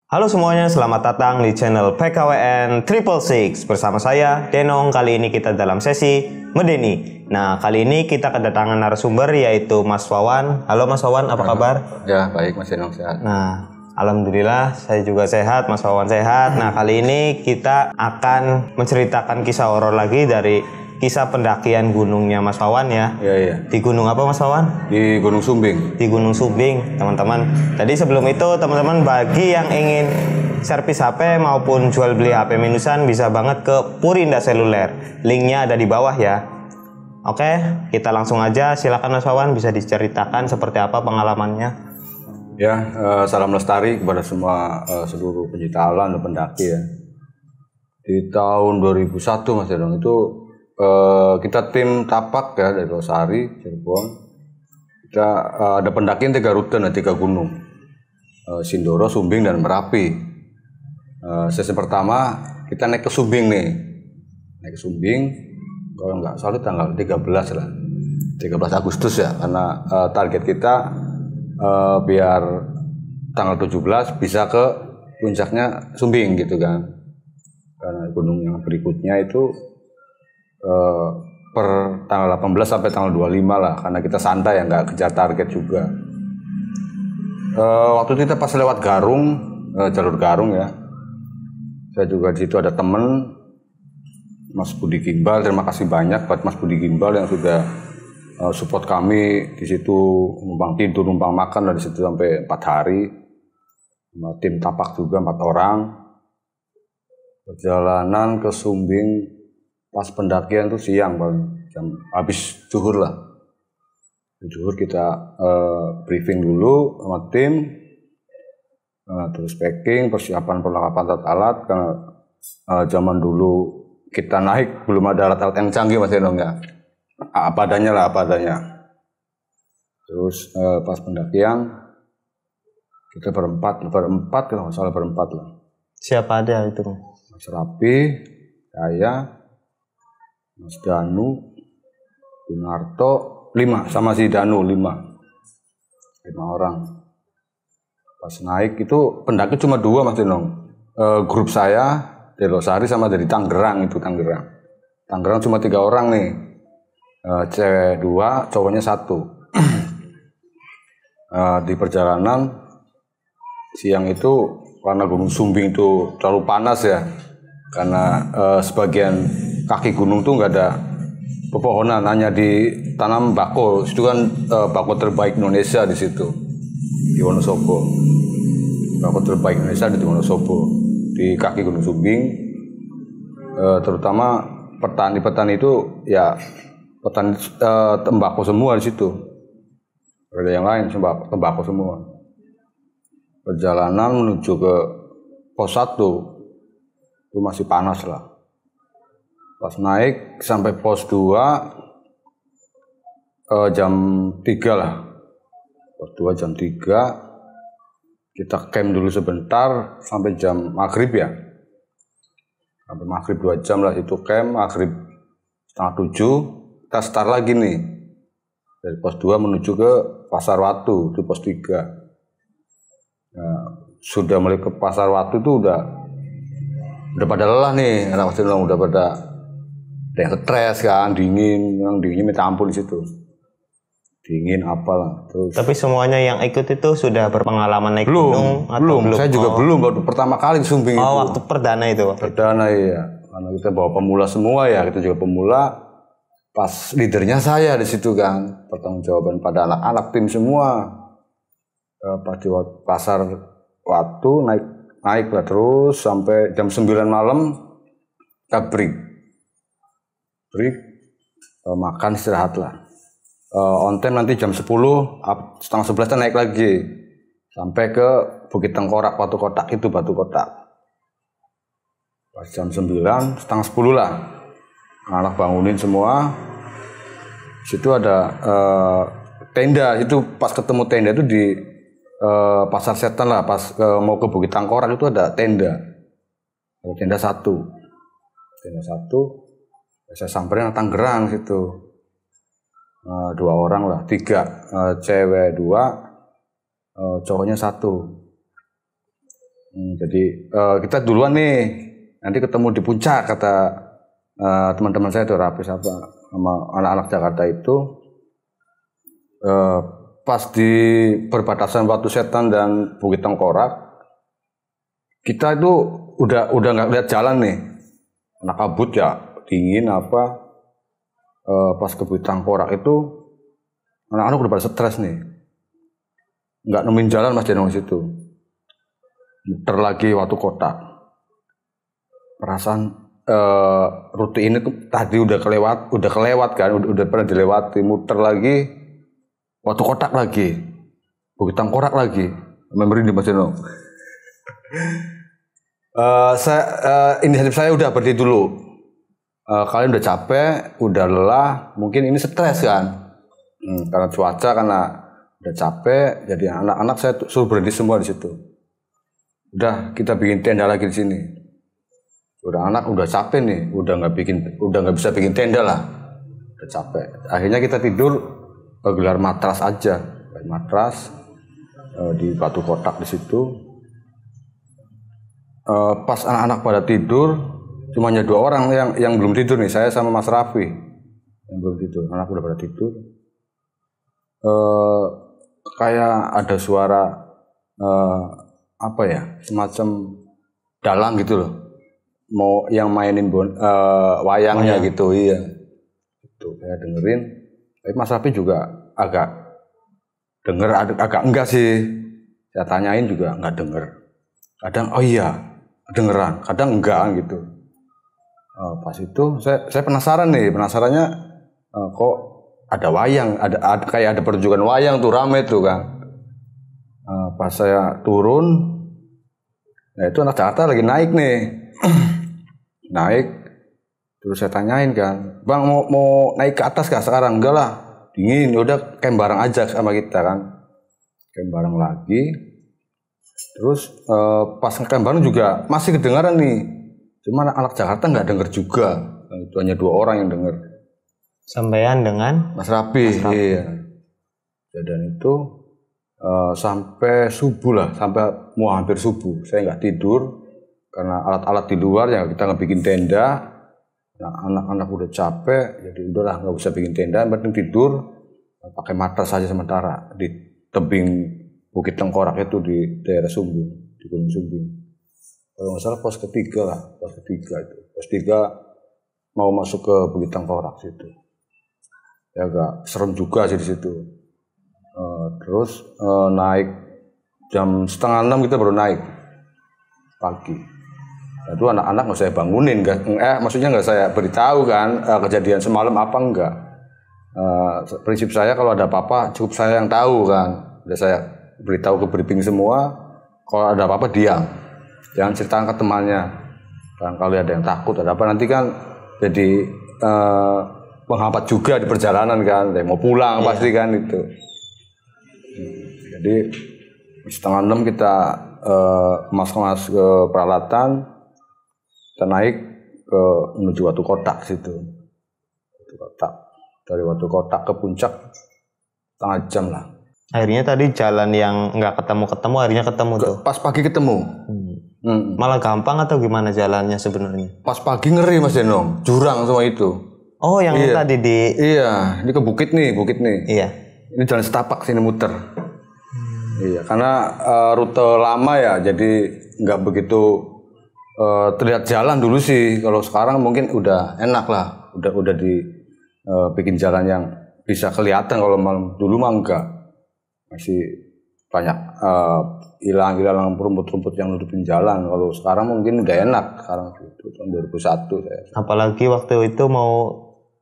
Halo semuanya, selamat datang di channel PKWN Triple Six bersama saya Denong. Kali ini kita dalam sesi Medeni. Nah, kali ini kita kedatangan narasumber yaitu Mas Wawan. Halo Mas Wawan, apa kabar? Ya, baik Mas Denong, sehat. Nah, alhamdulillah saya juga sehat, Mas Wawan sehat. Nah, kali ini kita akan menceritakan kisah horor lagi dari kisah pendakian gunungnya Mas Wawan ya. Iya. Di gunung apa Mas Wawan? Di Gunung Sumbing. Di Gunung Sumbing, teman-teman. Jadi sebelum itu, teman-teman, bagi yang ingin servis HP maupun jual beli HP minusan bisa banget ke Purinda Seluler. Linknya ada di bawah ya. Oke, kita langsung aja. Silakan Mas Wawan, bisa diceritakan seperti apa pengalamannya. Ya, salam lestari kepada semua seluruh pencinta alam dan pendaki ya. Di tahun 2001 Mas Denong itu kita tim tapak ya dari Losari, Cirebon. Kita ada pendakian 3 rute, 3 gunung, Sindoro, Sumbing, dan Merapi. Sesi pertama kita naik ke Sumbing nih, naik ke Sumbing. Kalau nggak salah tanggal 13 lah, 13 Agustus ya, karena target kita biar tanggal 17 bisa ke puncaknya Sumbing gitu kan. Karena gunung yang berikutnya itu per tanggal 18 sampai tanggal 25 lah, karena kita santai ya, nggak kejar target juga. Waktu itu kita pas lewat Garung, jalur Garung ya, saya juga di situ ada temen Mas Budi Gimbal. Terima kasih banyak buat Mas Budi Gimbal yang sudah support kami di situ, numpang tidur, numpang makan dari situ sampai 4 hari. Tim tapak juga 4 orang. Perjalanan ke Sumbing pas pendakian tuh siang, jam habis zuhur lah. Zuhur kita briefing dulu sama tim, terus packing, persiapan perlengkapan alat-alat, karena zaman dulu kita naik belum ada alat-alat yang canggih Mas Denong ya. Apa adanya lah, apa adanya. Terus pas pendakian kita berempat kalau nggak salah berempat lah. Siapa ada itu? Mas Rapi, saya, Mas Danu, Gunarto, 5 sama si Danu 5 orang. Pas naik itu pendaki cuma 2 Mas Denong. Grup saya dari Losari sama dari Tangerang itu Tangerang cuma 3 orang nih. Cewek 2, cowoknya 1. Di perjalanan siang itu karena Gunung Sumbing itu terlalu panas ya, karena sebagian kaki gunung tuh nggak ada pepohonan, hanya ditanam bako. Itu kan bako terbaik Indonesia di situ, di Wonosobo. Bako terbaik Indonesia di Wonosobo, di kaki Gunung Sumbing. Terutama petani-petani itu ya petani tembakau semua di situ. Ada yang lain tembakau semua. Perjalanan menuju ke pos 1 itu masih panas lah. Pas naik sampai pos 2 jam 3 lah. Pos 2 jam 3 kita camp dulu sebentar sampai jam maghrib ya. Sampai maghrib 2 jam lah itu camp. Maghrib setengah 7 kita start lagi nih. Dari pos 2 menuju ke Pasar Watu di pos 3. Nah, sudah mulai ke Pasar Watu itu udah pada lelah nih, anak Mas Denong, udah pada yang stres kan, dingin, yang dinginnya minta ampun di situ, dingin apalah. Terus Tapi semuanya yang ikut itu sudah berpengalaman naik gunung atau belum? Saya juga belum, baru pertama kali di Sumbing itu. Waktu perdana itu. Perdana iya, karena kita bawa pemula semua ya, kita juga pemula. Pas leadernya saya di situ kan, pertanggungjawaban pada anak-anak tim semua. Pas di Pasar Watu naik lah terus sampai jam 9 malam kita break, makan istirahat lah. On time nanti jam 10, setengah 11 kita naik lagi sampai ke Bukit Tengkorak, Batu Kotak itu, Batu Kotak. Pas jam 9, setengah 10 lah, anak bangunin semua. Situ ada tenda, itu pas ketemu tenda itu di Pasar Setan lah, pas mau ke Bukit Tengkorak itu ada tenda. Tenda 1. Saya samperin Tangerang situ. 2 orang lah, 3 cewek 2, cowoknya 1. Jadi kita duluan nih, nanti ketemu di puncak kata teman-teman saya tuh Rapis apa sama anak-anak Jakarta itu pas di perbatasan Watu Setan dan Bukit Tengkorak kita itu udah nggak lihat jalan nih, anak kabut ya dingin apa pas ke Bukit Tengkorak itu anak-anak udah pada stres nih, nggak nemuin jalan Mas Denong situ, muter lagi Watu Kotak, perasaan rute ini tadi udah kelewat kan, udah pernah dilewati, muter lagi Watu Kotak lagi, Bukit Tengkorak lagi, merinding Mas Deno. Inisiatif saya udah berhenti dulu. Kalian udah capek, udah lelah, mungkin ini stres kan, karena cuaca, karena udah capek, jadi anak-anak saya suruh berhenti semua di situ. Udah kita bikin tenda lagi di sini. Udah anak udah capek nih, udah nggak bisa bikin tenda lah, udah capek. Akhirnya kita tidur gelar matras aja, matras di Watu Kotak di situ. Pas anak-anak pada tidur, cuma hanya 2 orang yang belum tidur nih, saya sama Mas Raffi yang belum tidur. Anak udah pada tidur. Kayak ada suara apa ya, semacam dalang gitu loh. Mau yang mainin wayangnya gitu, iya. Itu saya dengerin. Tapi Mas Rafi juga agak denger, agak enggak sih. Saya tanyain juga enggak denger. Kadang oh iya dengeran, kadang enggak gitu. Pas itu saya penasaran nih, penasarannya kok ada wayang, ada kayak ada pertunjukan wayang tuh, rame tuh kan. Pas saya turun, nah itu anak Jakarta lagi naik nih. Naik, terus saya tanyain kan, bang mau naik ke atas kah sekarang? Enggak lah, dingin, udah camp bareng aja sama kita kan, camp bareng lagi. Terus pas camp bareng juga masih kedengaran nih, cuma anak Jakarta nggak denger juga, itu hanya 2 orang yang denger. Sampaian dengan Mas Rapi. Iya. Dan itu sampai subuh lah, sampai mau hampir subuh, saya nggak tidur. Karena alat-alat di luar ya kita nggak bikin tenda, nah, anak-anak udah capek, jadi udahlah nggak bisa bikin tenda, yang penting tidur, pakai matras saja sementara di tebing Bukit Tengkorak itu di daerah Sumbing, di Gunung Sumbing. Kalau nggak salah pos ketiga lah, pos ketiga itu, pos 3 mau masuk ke Bukit Tengkorak situ. Ya agak serem juga sih di situ. Terus naik jam 5:30 kita baru naik pagi. Itu anak-anak nggak saya bangunin, maksudnya nggak saya beritahu kan kejadian semalam apa enggak. Prinsip saya kalau ada apa-apa cukup saya yang tahu kan. Udah saya beritahu ke briefing semua. Kalau ada apa-apa diam, jangan ceritakan ke temannya. Kan kalau ada yang takut ada apa nanti kan jadi menghambat juga di perjalanan kan. Mau pulang pasti kan itu. Jadi 5:30 kita kemas-kemas ke peralatan. Kita naik ke menuju Watu Kotak situ. Watu Kotak. Dari Watu Kotak ke puncak 1/2 jam lah. Akhirnya tadi jalan yang nggak ketemu akhirnya ketemu tuh. Pas pagi ketemu. Malah gampang atau gimana jalannya sebenarnya? Pas pagi ngeri Mas Denong, jurang semua itu. Oh yang tadi di. Iya, ini ke bukit nih. Iya. Ini jalan setapak sini muter. Iya, karena rute lama ya, jadi nggak begitu terlihat jalan dulu sih. Kalau sekarang mungkin udah enak lah, udah bikin jalan yang bisa kelihatan. Kalau malam dulu mah enggak, masih banyak hilang rumput-rumput yang nutupin jalan. Kalau sekarang mungkin udah enak sekarang itu tahun 2001 saya. Apalagi waktu itu mau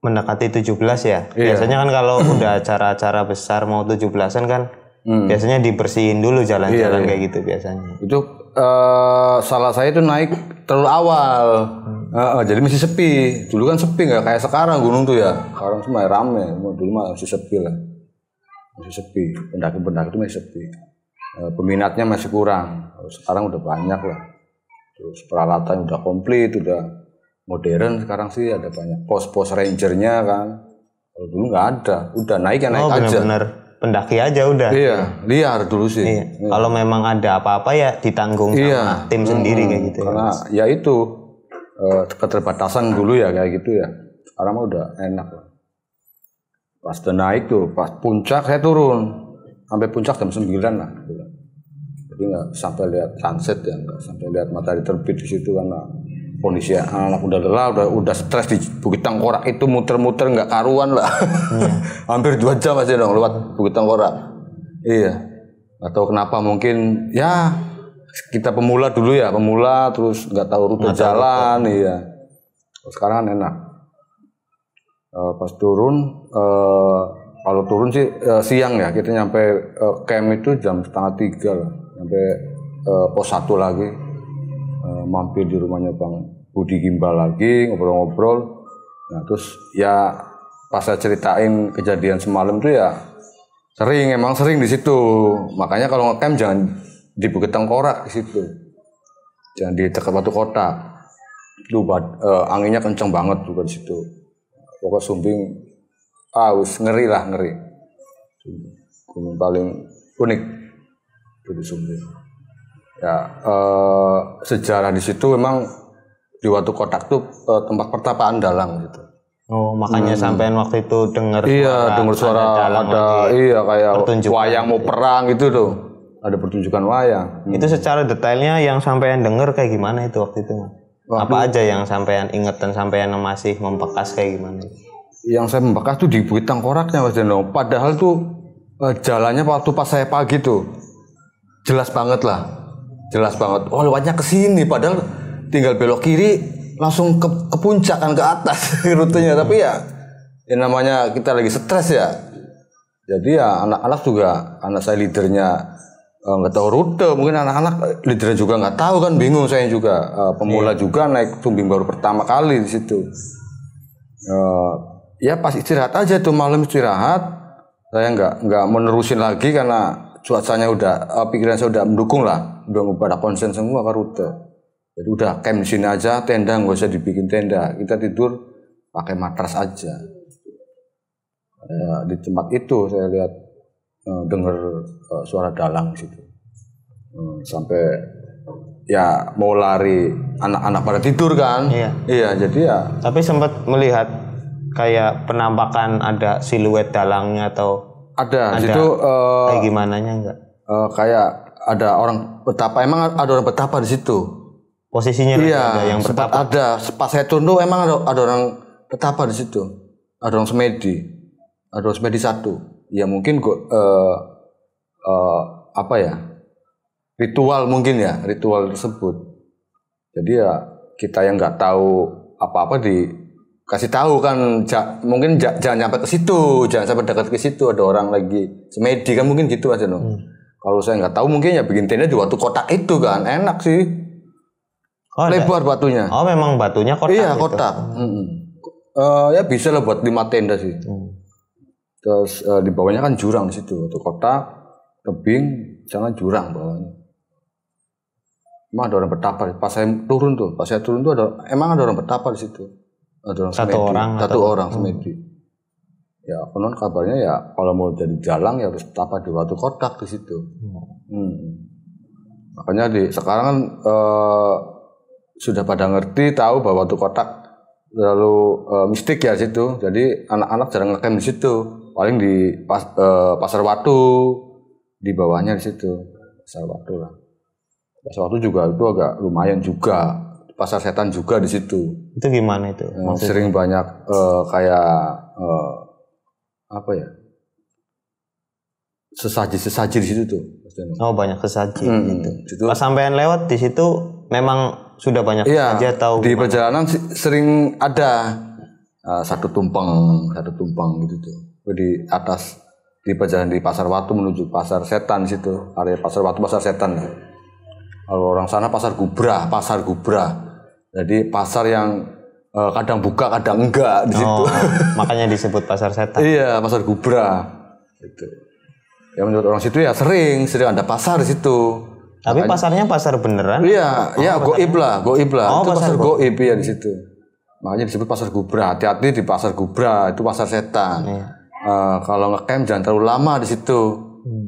mendekati 17 ya. Iya. Biasanya kan kalau udah acara-acara besar mau 17-an kan biasanya dibersihin dulu jalan-jalan kayak gitu biasanya. Itu salah saya itu naik terlalu awal, jadi masih sepi. Dulu kan sepi nggak kayak sekarang gunung tuh ya. Sekarang cuma rame, dulu masih sepi lah, masih sepi. Pendaki-pendaki itu masih sepi. Peminatnya masih kurang. Sekarang udah banyak lah. Terus peralatan udah komplit, udah modern. Sekarang sih ada banyak pos-pos rangernya kan. Kalau dulu nggak ada, udah naik ya naik aja. Benar-benar pendaki aja udah. Iya, liar dulu sih. Iya. Kalau memang ada apa-apa ya ditanggung sama tim sendiri kayak gitu. Karena ya itu keterbatasan dulu ya kayak gitu ya. Sekarang mah udah enak lah. Pas udah naik tuh, pas puncak saya turun sampai puncak jam 9 lah. Jadi nggak sampai lihat sunset ya, nggak sampai lihat matahari terbit di situ karena kondisi anak udah lelah, udah stres di Bukit Tengkorak itu muter-muter nggak karuan lah. Hampir 2 jam aja dong lewat Bukit Tengkorak. Iya. Atau kenapa mungkin ya kita pemula dulu ya, pemula terus nggak tahu rute jalan, iya. Sekarang kan enak. Pas turun, kalau turun sih siang ya, kita nyampe camp itu jam 2:30 lah, nyampe pos 1 lagi, mampir di rumahnya Bang Budi Gimbal lagi, ngobrol-ngobrol. Nah terus ya pas saya ceritain kejadian semalam tuh ya emang sering di situ. Makanya kalau ngecamp jangan di Bukit Tengkorak di situ, jangan di dekat Batu Kotak. Itu anginnya kenceng banget juga di situ. Pokoknya Sumbing, ngeri lah, ngeri. Gunung paling unik itu di Sumbing. Ya sejarah di situ memang di Batu Kotak tuh tempat pertapaan dalang gitu. Oh makanya sampean waktu itu dengar suara ada kayak wayang mau perang gitu tuh, ada pertunjukan wayang. Itu secara detailnya yang sampean dengar kayak gimana itu waktu itu? Apa aja yang sampean inget dan sampean masih membekas kayak gimana? Yang saya membekas tuh di Bukit Tengkoraknya Mas Deno. Padahal tuh jalannya waktu pas saya pagi tuh jelas banget lah, jelas banget. Oh lewatnya ke sini, padahal tinggal belok kiri langsung ke puncak kan, ke atas rutenya. Tapi ya namanya kita lagi stres ya. Jadi ya anak-anak juga, anak saya leadernya nggak tahu rute, mungkin anak-anak leadernya juga nggak tahu kan, bingung saya juga. Pemula juga naik Sumbing baru pertama kali di situ. Ya pas istirahat aja tuh, malam istirahat, saya nggak menerusin lagi karena cuacanya udah, pikiran saya udah mendukung lah, udah pada konsen semua ke rute. Jadi udah camp di sini aja, tenda nggak usah dibikin tenda, kita tidur pakai matras aja. Di tempat itu saya lihat dengar suara dalang di situ, sampai ya mau lari, anak-anak pada tidur kan. Iya jadi ya. Tapi sempat melihat kayak penampakan ada siluet dalangnya atau ada di situ kayak gimana nya enggak? Kayak ada orang betapa, emang ada orang betapa di situ. Posisinya iya, ada yang bertapa. Ada. Pas saya turun emang ada orang betapa di situ. Ada orang semedi. Ada orang semedi 1. Ya mungkin apa ya? Ritual mungkin ya, ritual tersebut. Jadi ya kita yang nggak tahu apa-apa dikasih tahu kan, mungkin jangan sampai ke situ, jangan sampai dekat ke situ, ada orang lagi semedi kan, mungkin gitu aja dong. Kalau saya nggak tahu mungkin ya bikin tenda di Batu Kotak itu kan, enak sih. Lebar batunya. Oh memang batunya kotak. Iya gitu. kotak. Ya bisa lah buat 5 tenda sih. Terus di bawahnya kan jurang di situ, Batu Kotak, tebing, jangan jurang bawahnya. Emang ada orang betapa. Pas saya turun tuh emang ada orang betapa di situ. Ada orang satu orang semedi. Ya konon kabarnya ya kalau mau jadi dalang ya harus betapa di Batu Kotak di situ. Makanya sekarang kan sudah pada ngerti, tahu bahwa Batu Kotak terlalu mistik ya situ. Jadi anak-anak jarang ngecamp di situ. Paling di Pasar Watu, di bawahnya di situ. Pasar Watu lah. Pasar Watu juga itu agak lumayan juga. Pasar Setan juga di situ. Itu gimana itu? Sering banyak kayak apa ya? Sesaji di situ tuh. Oh banyak sesaji gitu. Pas sampean lewat di situ memang sudah banyak sesaji atau di perjalanan sering ada satu tumpeng gitu tuh. Di atas di perjalanan di Pasar Watu menuju Pasar Setan di situ, area Pasar Watu Pasar Setan. Kalau orang sana Pasar Gubra. Jadi pasar yang kadang buka kadang enggak di situ. Makanya disebut Pasar Setan. Iya, Pasar Gubra. Gitu. Ya menurut orang situ ya sering ada pasar di situ. Tapi pasarnya pasar beneran? Iya, goib lah. Itu pasar goib ya di situ. Makanya disebut Pasar Gubra. Hati-hati di Pasar Gubra, itu pasar setan. kalau ngecamp jangan terlalu lama di situ.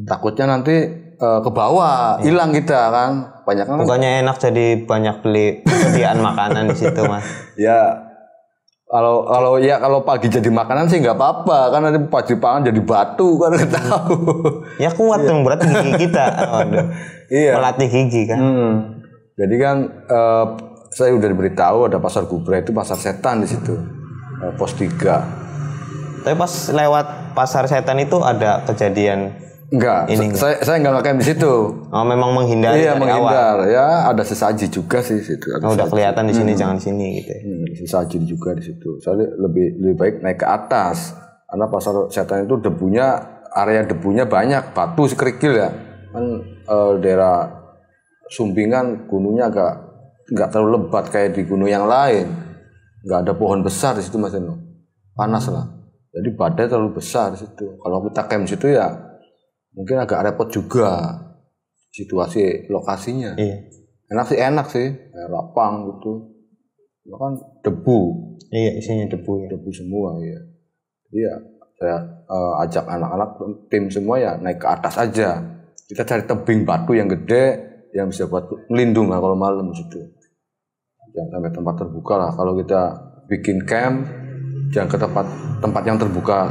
Takutnya nanti ke bawah, hilang kita kan. Banyak kan. Bukannya enak jadi banyak beli persediaan makanan di situ, Mas. Ya kalau pagi jadi makanan sih nggak apa-apa, kan nanti pagi pangan jadi batu kan nggak tahu. Ya kuat dong, berarti gigi kita. Iya. Melatih gigi kan. Jadi kan saya udah diberitahu ada pasar Gubra itu pasar setan di situ. Pos 3. Tapi pas lewat pasar setan itu ada kejadian enggak. Saya enggak ngecamp di situ. Oh, memang menghindari iya, dari menghindar. awal. Ya, ada sesaji juga sih situ. Udah kelihatan di sini, jangan di sini gitu. Sesaji juga di situ. Soalnya lebih baik naik ke atas. Karena pasar setan itu area debunya banyak, batu sekerikil ya. Kan daerah Sumbing kan gunungnya enggak terlalu lebat kayak di gunung yang lain. Enggak ada pohon besar di situ Mas Eno. Panas lah. Jadi badai terlalu besar di situ. Kalau kita camp di situ ya mungkin agak repot juga situasi lokasinya. Iya. Enak sih, lapang gitu. Itu kan debu. Iya, isinya debu ya. Debu semua ya. Iya, saya ajak anak-anak tim semua ya naik ke atas aja. Kita cari tebing batu yang gede yang bisa buat melindung lah kalau malam di situ. Jangan sampai tempat terbuka lah. Kalau kita bikin camp jangan ke tempat yang terbuka,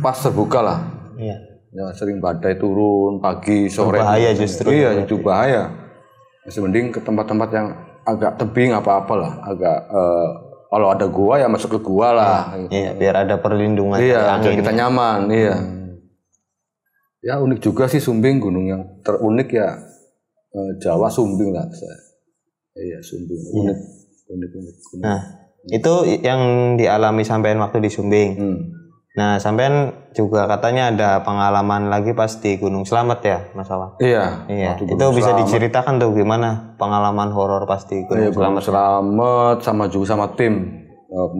pas terbuka lah. Iya. Ya sering badai turun pagi sore. Bahaya justru. Iya itu bahaya. Masih mending ke tempat-tempat yang agak tebing apa-apalah, agak kalau ada gua ya masuk ke gua lah. Iya, biar ada perlindungan. Iya, biar kita nyaman. Iya. Ya unik juga sih Sumbing, gunung yang terunik ya Jawa Sumbing lah. Iya Sumbing unik. Nah. Itu yang dialami sampean waktu di Sumbing. Nah, sampean juga katanya ada pengalaman lagi pas di Gunung Slamet ya, Mas Awan? Iya. Itu bisa diceritakan tuh gimana pengalaman horor pas di Gunung Slamet? Slamet sama juga sama tim 5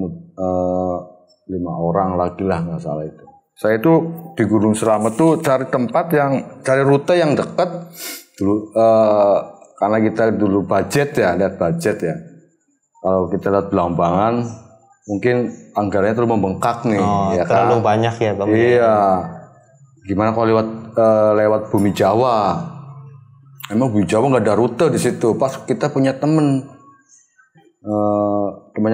orang lagi lah nggak salah itu. Saya itu di Gunung Slamet tuh cari rute yang dekat dulu karena kita dulu lihat budget ya. Kalau kita lihat Belambangan, mungkin anggarannya terlalu membengkak nih. Ya terlalu banyak ya Bang? Iya. Gimana kalau lewat Bumi Jawa? Emang Bumi Jawa nggak ada rute di situ. Pas kita punya temannya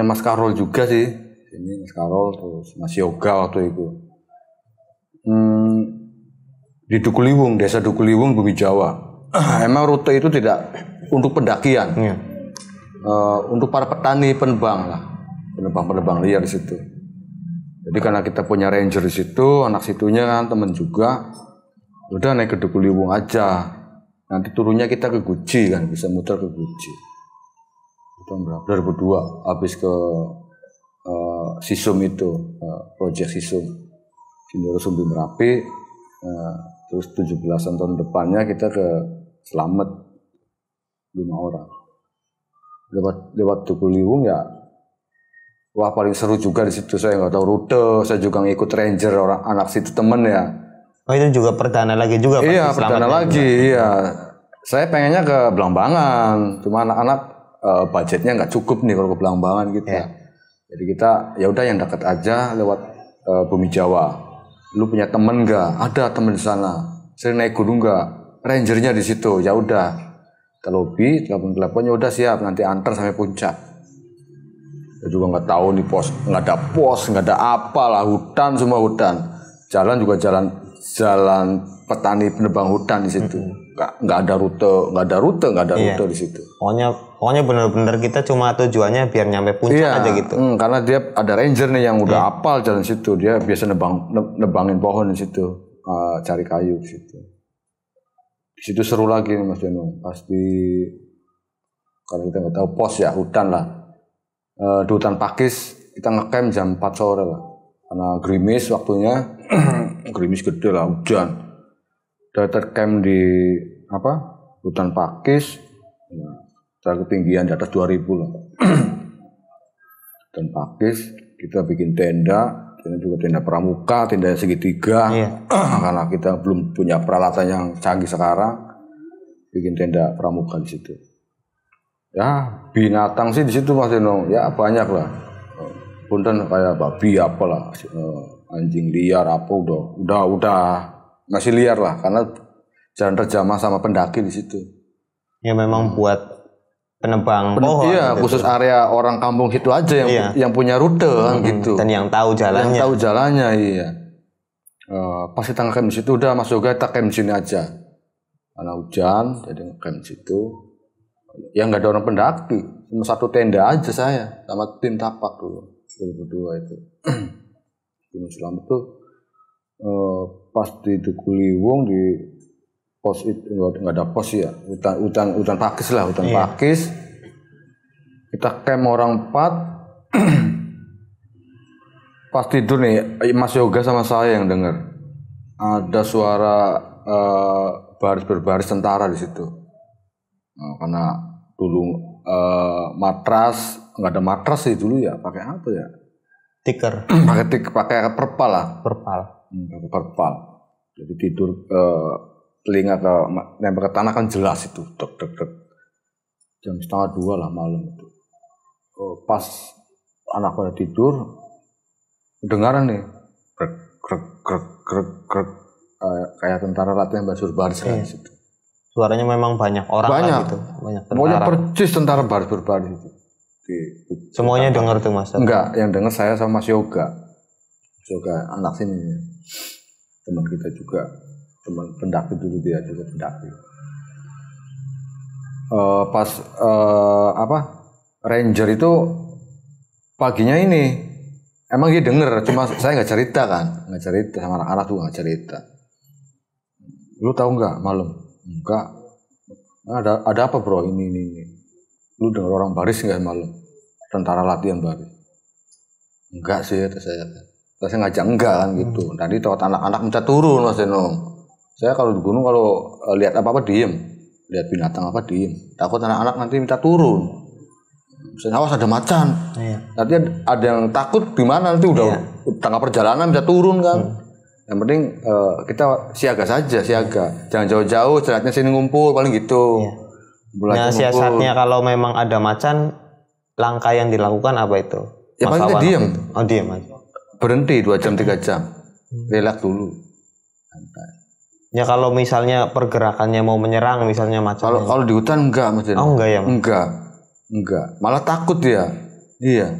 Mas Karol juga sih. Ini Mas Karol terus Mas Yoga waktu itu. Di Dukuliwung, desa Dukuliwung, Bumi Jawa. Emang rute itu tidak untuk pendakian. Iya. Untuk para petani penebang liar di situ. Jadi karena kita punya ranger di situ, anak situnya kan temen juga, udah naik ke Dukuliwung aja. Nanti turunnya kita ke Guji kan, bisa muter ke Guji. Itu berapa? 2002 habis ke Sisum itu, project Sisum, Sindoro Sumbi Merapi. Terus 17-an tahun depannya kita ke Slamet 5 orang. Lewat Dukuliwung ya, wah paling seru juga di situ. Saya nggak tahu rute, saya juga ngikut ranger orang anak situ temen ya. Oh itu juga perdana lagi juga? Iya perdana lagi, iya. Saya pengennya ke Belambangan, cuma anak-anak budgetnya nggak cukup nih kalau ke Belambangan gitu. Yeah. Jadi kita ya udah yang dekat aja lewat Bumi Jawa. Lu punya temen nggak? Ada temen di sana. Sering naik gunung nggak? Rangernya di situ. Ya udah. Kita lobby, telepon-teleponnya udah siap, nanti antar sampai puncak. Saya juga nggak tahu nih nggak ada pos, nggak ada apalah, hutan semua hutan. Jalan juga jalan petani penebang hutan di situ. Nggak ada rute di situ. Pokoknya benar-benar kita cuma tujuannya biar nyampe puncak aja gitu. Karena dia ada ranger nih yang udah apal jalan situ, dia biasa nebangin pohon di situ, cari kayu di situ. Di situ seru lagi nih Mas Jono, pasti kalau kita nggak tahu pos ya hutan lah. Di hutan Pakis kita ngecamp jam 4 sore lah, karena gerimis waktunya, gerimis gede lah, hujan. Udah tercamp di hutan Pakis, ketinggian di atas 2000 lah. Hutan Pakis kita bikin tenda juga tenda pramuka, tenda segitiga. Karena kita belum punya peralatan yang canggih sekarang, bikin tenda pramuka di situ. Ya binatang sih di situ Mas Eno, ya banyak lah. Punten kayak babi apalah, anjing liar apa udah masih liar lah karena jalan terjamah sama pendaki di situ. Ya memang buat penebang pohon. Iya, gitu. khusus area orang kampung situ aja yang punya rute kan gitu. Dan yang tahu jalannya. Yang tahu jalannya iya. Pas kita ngecamp di situ udah Mas Yoga kita camp di sini aja. Karena hujan jadi ngecamp di situ. Ya nggak ada orang pendaki, cuma satu tenda aja saya sama tim tapak dulu 2002 itu. Gunung Slamet tuh pas di Tukuliwung di pos itu nggak ada pos ya, hutan pakis lah, pakis. Kita camp orang 4. Pas tidur nih Mas Yoga sama saya yang dengar ada suara baris berbaris tentara di situ. Karena dulu matras nggak ada matras sih dulu ya, pakai apa ya? Tiker. pakai perpal lah. Perpal. Perpal. Jadi tidur telinga nempel ke tanah kan jelas itu. Dek. Jam 1:30 lah malam itu. Pas anak pada tidur, dengaran nih, krek, kayak tentara latihan baris kan di situ. Suaranya memang banyak orang gitu. Banyak tentara. Pokoknya percis tentara baris berbaris itu. Semuanya dengar tuh Mas? Enggak, yang dengar saya sama Mas Yoga. Mas Yoga anak sini. Teman kita juga, teman pendaki dulu dia juga pendaki. Pas ranger itu paginya ini emang dia denger, cuma saya nggak cerita sama anak-anak tuh nggak cerita. Lu tahu nggak malam? Enggak. Ada apa bro? Ini. Lu dengar orang baris nggak malam? Tentara latihan baris. Enggak sih, kata saya. Saya ngajak enggak kan gitu. Tadi takut anak-anak minta turun Mas Eno. Saya kalau di gunung kalau lihat apa-apa diem. Lihat binatang apa diem. Takut anak-anak nanti minta turun. Saya awas ada macan. Iya. Nanti ada yang takut gimana nanti udah tengah perjalanan bisa turun kan. Yang penting kita siaga saja. Jangan jauh-jauh, istirahatnya sini ngumpul paling gitu. Iya. Nah siasatnya kalau memang ada macan, langkah yang dilakukan apa itu? Ya paling kita diem. Diem aja. Berhenti 2 jam 3 jam. Relax dulu. Santai. Ya kalau misalnya pergerakannya mau menyerang misalnya macan. Kalau di hutan enggak Mas. Enggak ya Mas? Enggak. Malah takut dia. Iya.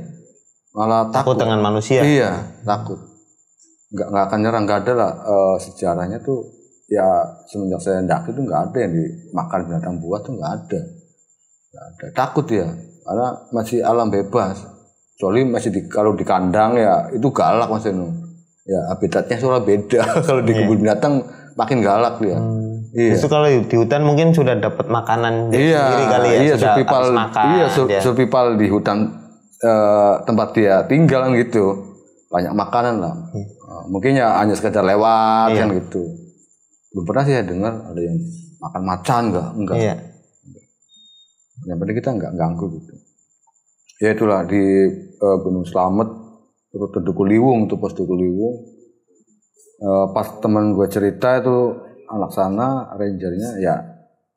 Malah takut dengan manusia. Iya, takut. Enggak akan nyerang, enggak ada lah sejarahnya tuh. Ya semenjak saya ndaki itu nggak ada yang dimakan binatang buas tuh nggak ada. Takut ya karena masih alam bebas. Kecuali masih kalau di kandang ya itu galak Mas Eno. Ya habitatnya soalnya beda. Kalau di kebun binatang makin galak dia. Iya. Justru kalau di hutan mungkin sudah dapat makanan sendiri kali ya. Iya, survival di hutan tempat dia tinggal gitu. Banyak makanan lah. Mungkin ya hanya sekedar lewat kan gitu. Belum pernah sih saya dengar ada yang makan macan enggak. Iya. Yang penting kita enggak ganggu gitu. Ya itulah di Gunung Slamet terus Tukuliwung tuh pos Tukuliwung. Pas teman gue cerita itu anak sana rangernya ya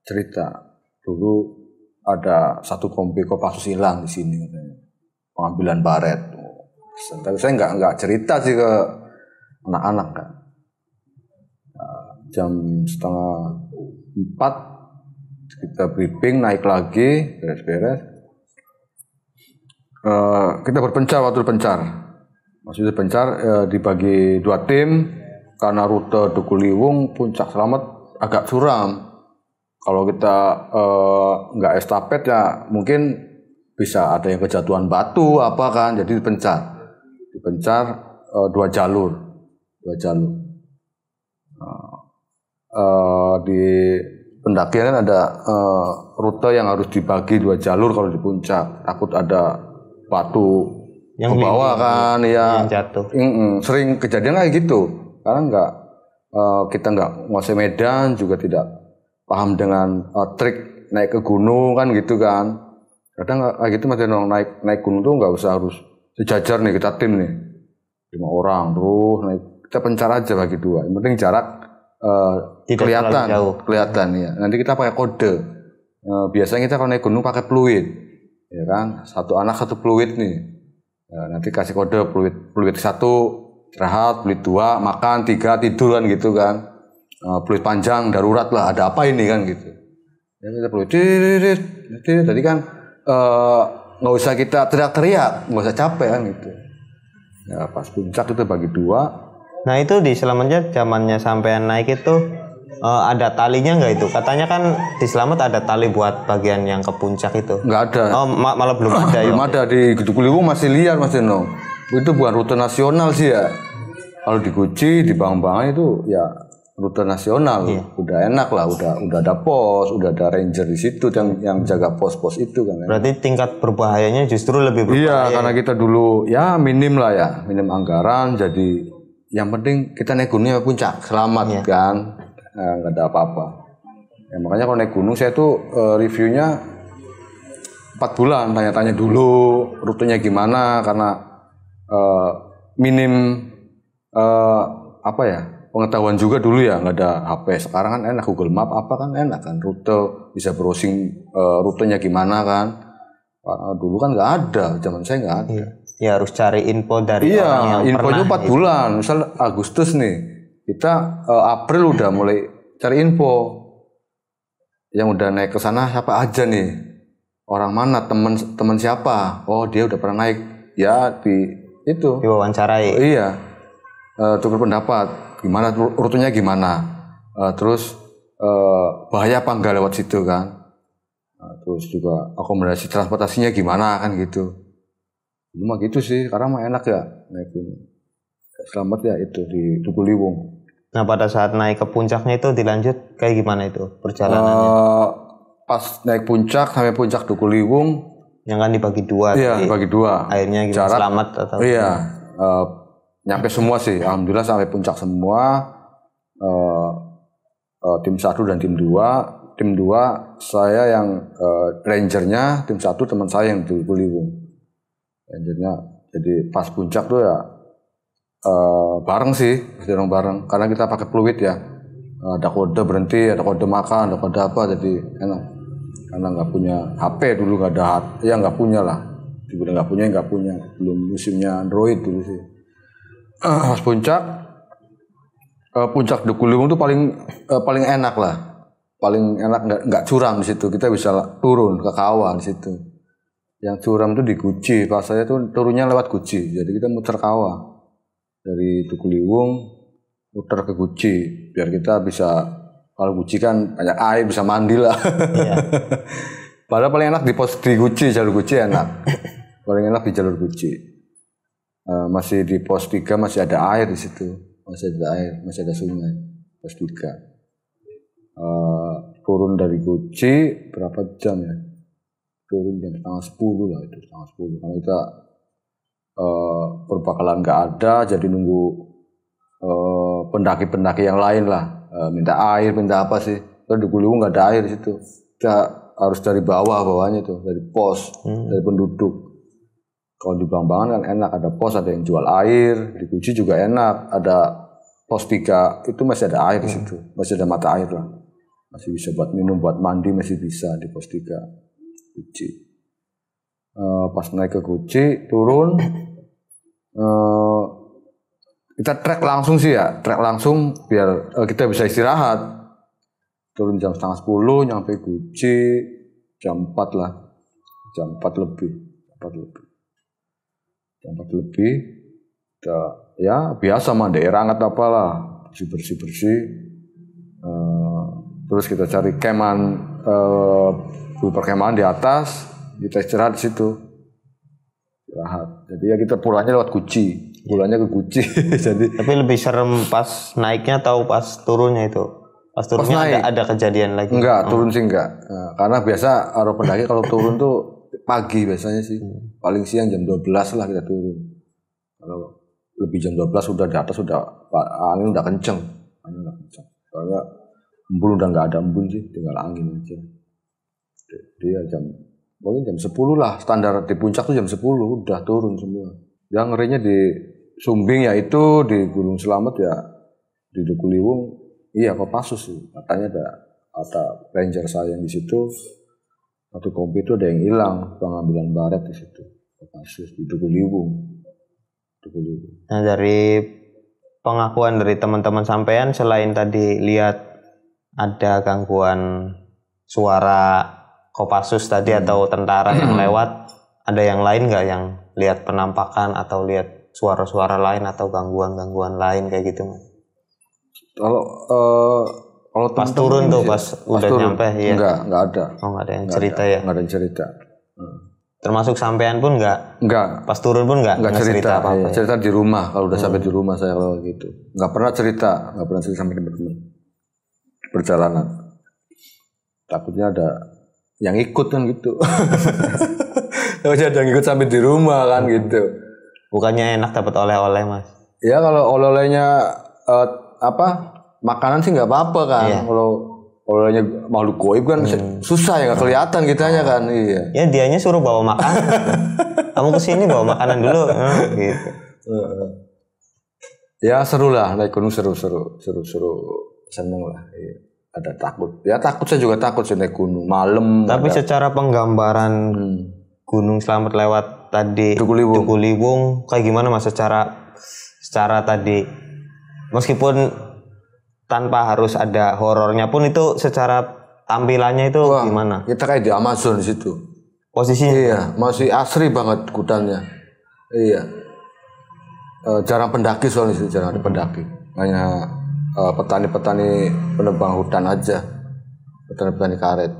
cerita dulu ada satu kompi Kopassus hilang di sini katanya. Pengambilan baret. Tapi saya enggak cerita sih ke anak-anak kan. Jam 3:30 kita briefing naik lagi beres-beres. Kita maksudnya pencar dibagi 2 tim karena rute Tukuliwung Puncak Slamet agak suram. Kalau kita nggak estafet ya mungkin bisa ada yang kejatuhan batu apa kan, jadi dipencar 2 jalur. Di pendakian kan ada rute yang harus dibagi 2 jalur kalau di puncak, takut ada batu yang ke bawah kan ya jatuh. Sering kejadian kayak gitu karena kita nggak menguasai medan, juga tidak paham dengan trik naik ke gunung kan gitu kan. Kadang kayak gitu Mas Eno, naik gunung tuh nggak usah harus sejajar nih, kita tim nih 5 orang terus naik, kita pencar aja bagi 2, yang penting jarak kelihatan ya. Nanti kita pakai kode. Biasanya kita kalau naik gunung pakai fluid, ya kan? 1 anak 1 fluid nih. Nanti kasih kode fluid 1 istirahat, peluit 2, makan, 3, tidur kan gitu kan. Peluit panjang, darurat lah, ada apa ini kan gitu. Ya kita peluit, tadi kan nggak usah kita teriak-teriak, nggak usah capek kan gitu. Ya pas puncak itu bagi 2. Nah itu di Selametnya zamannya sampean naik itu ada talinya nggak itu? Katanya kan di Selamet ada tali buat bagian yang ke puncak itu. Nggak ada. Oh malah belum ada ya? Belum ada, di Dukuhliwung masih liar Mas Eno. Itu bukan rute nasional sih ya. Kalau di Guci, di Bang-Bangan itu ya rute nasional. Iya. Udah enak lah, udah ada pos, udah ada ranger di situ yang jaga pos-pos itu kan. Berarti tingkat berbahayanya justru lebih berbahaya. Iya, karena kita dulu ya minim lah ya, minim anggaran. Jadi yang penting kita naik gunungnya ke puncak, selamat kan. Nggak ada apa-apa. Ya, makanya kalau naik gunung saya tuh reviewnya 4 bulan, tanya-tanya dulu rutenya gimana, karena minim apa ya, pengetahuan juga dulu ya, nggak ada HP. Sekarang kan enak, Google Map apa kan enak kan, rute bisa browsing rutenya gimana kan. Dulu kan nggak ada, zaman saya nggak ada. Ya harus cari info dari orang yang infonya pernah. 4 bulan. Misal Agustus nih, kita April udah mulai cari info. Yang udah naik ke sana siapa aja nih? Orang mana, teman siapa? Oh, dia udah pernah naik. Ya di itu. Diwawancarai. Iya. Tukar pendapat. Gimana rutenya gimana? Terus bahaya apa enggak lewat situ kan? Terus juga akomodasi transportasinya gimana kan gitu. Cuma gitu sih, karena mah enak ya naik gunung. Selamat ya itu di Dukuhliwung. Nah pada saat naik ke puncaknya itu dilanjut kayak gimana itu perjalanannya? Pas naik puncak sampai puncak Dukuhliwung, Yang kan dibagi 2. iya dibagi 2. Akhirnya gimana? Jarak, Selamat atau? Iya, nyampe semua sih. Alhamdulillah sampai puncak semua. Tim 1 dan tim 2. Tim 2 saya yang rangernya, tim 1 teman saya yang di Dukuhliwung. Rangernya, jadi pas puncak tuh ya bareng sih, bareng karena kita pakai fluid ya. Ada kode berhenti, ada kode makan, ada kode apa, jadi enak. Karena nggak punya HP dulu, nggak ada, ya nggak punya lah. Dibilang nggak punya, belum musimnya Android dulu sih. Pas puncak Dukuhliwung tuh paling enak lah, paling enak, nggak curam di situ. Kita bisa turun ke kawah di situ. Yang curam tuh di Guci, pas saya tuh turunnya lewat Guci, jadi kita muter kawah. Dari Dukuhliwung muter ke Guci biar kita bisa, kalau Guci kan banyak air bisa mandi lah. Iya. Padahal paling enak di Guci, jalur Guci enak. Paling enak di jalur Guci. Masih di pos 3 masih ada air di situ, masih ada air, masih ada sungai. Pos 3. Turun dari Guci berapa jam ya? Turun jam setengah 10 lah itu, setengah 10. Karena kita perbakalan nggak ada, jadi nunggu pendaki-pendaki yang lain lah, minta air, minta apa sih. Kalau di Dukuhliwung nggak ada air di situ, kita harus dari bawahnya tuh, dari pos, dari penduduk. Kalau di Bang-Bangan kan enak, ada pos, ada yang jual air. Di Guci juga enak, ada pos 3 itu masih ada air di situ, masih ada mata air lah, masih bisa buat minum, buat mandi masih bisa di pos 3 Guci. Pas naik ke Guci, turun, kita trek langsung sih ya, trek langsung biar kita bisa istirahat. Turun jam setengah 10, nyampe Guci jam 4 lah, jam 4 lebih. Jam 4 lebih, ya biasa mandi air hangat apalah, bersih. Terus kita cari perkemahan di atas. Kita istirahat di situ, istirahat. Jadi ya kita pulangnya lewat Guci, pulangnya ke Guci. Jadi tapi lebih serem pas naiknya atau pas turunnya itu? Pas turunnya ada kejadian lagi? Enggak, turun sih enggak. Karena biasa orang pendaki kalau turun tuh pagi biasanya sih, paling siang jam 12 lah kita turun. Kalau lebih jam 12 sudah di atas, sudah angin udah kenceng, soalnya embun udah nggak ada embun sih, tinggal angin aja. Dia mungkin jam 10 lah, standar di puncak tuh jam 10 udah turun semua. Yang ngerinya di Sumbing ya itu, di Gunung Selamet ya, di Dukuhliwung, iya Kopassus sih. Katanya ada ranger saya yang di situ, satu kompi itu ada yang hilang, pengambilan baret di situ. Kopassus di Dukuhliwung. Nah dari pengakuan dari teman-teman sampean selain tadi lihat ada gangguan suara Kopassus tadi atau tentara yang lewat, ada yang lain nggak yang lihat penampakan atau lihat suara-suara lain atau gangguan-gangguan lain kayak gitu Mas? Kalau Pas turun tuh, pas udah nyampe, iya. Enggak ada. Oh, nggak ada yang cerita ya? Nggak ada yang cerita. Termasuk sampean pun nggak? Enggak. Pas turun pun nggak cerita apa-apa? Iya. Cerita di rumah, kalau udah sampai di rumah saya kalau gitu. Nggak pernah cerita sampai teman-teman. Perjalanan. Takutnya ada yang ikut kan gitu. Takutnya ada yang ikut sampai di rumah kan gitu. Bukannya enak dapat oleh-oleh Mas? Ya kalau oleh-olehnya makanan sih nggak apa-apa kan. Iya. Kalau olehnya makhluk goib kan susah ya, nggak kelihatan kitanya kan. Iya. Ya dianya suruh bawa makanan. Kamu kesini bawa makanan dulu, gitu. Ya seru lah, naik gunung seru, seneng lah. Iya. Ada takut. Ya takut, saya juga takut sih naik gunung malam. Tapi secara penggambaran Gunung Slamet lewat tadi Duku Liwung kayak gimana Mas secara tadi, meskipun tanpa harus ada horornya pun itu secara tampilannya itu gimana? Kita kayak di Amazon di situ. Posisinya? Iya, masih asri banget hutannya. Iya. Jarang pendaki soalnya itu, jarang ada pendaki. Hanya petani-petani penebang hutan aja. Petani-petani karet.